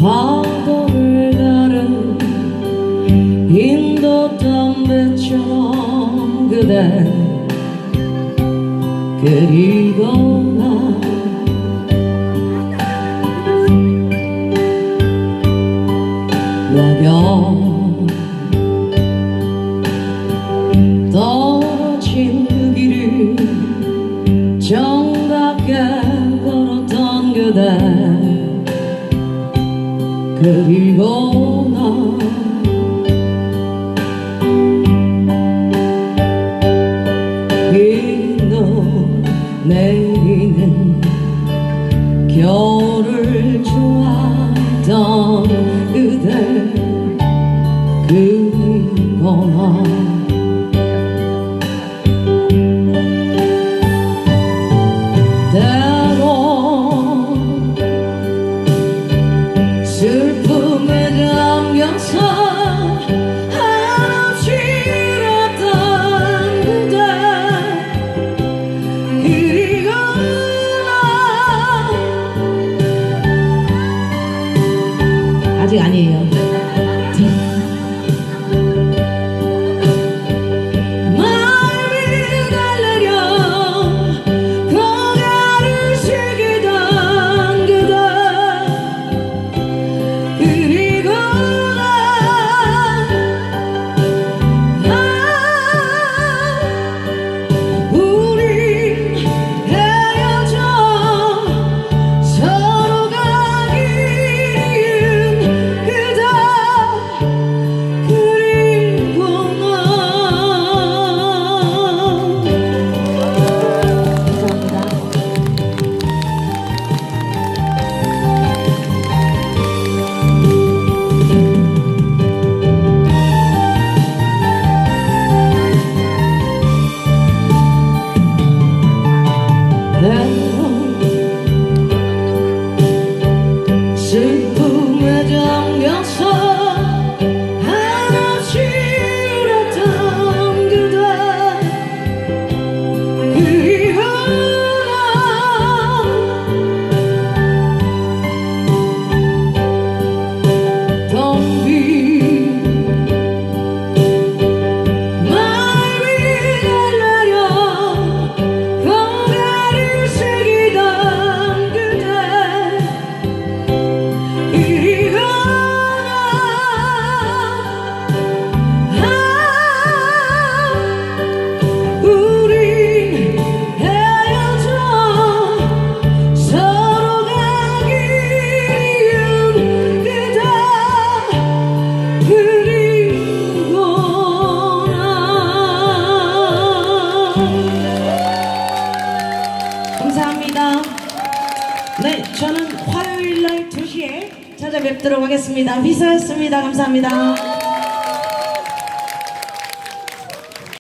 파도를 가른 인도 담배처럼 그대 그리고 나 낙엽 떨어진 그 길을 정답게 걸었던 그대 그리고 나 흰눈 내리는 겨울을 좋아하던 그대 그리고 나 슬픔에 잠겨서 한없이 울었던 그대 그리고 나 아직 아니에요. 슬픔에 잠겨서 한없이 울었던 그대 그리고 나 텅 빈 마을 위에 내려 고개를 숙이던 그대 그리고 우리 헤어져 서로가 그리운 그대 그리고 나 감사합니다. 네, 저는 화요일날 2시에 찾아뵙도록 하겠습니다. 휘서였습니다. 감사합니다.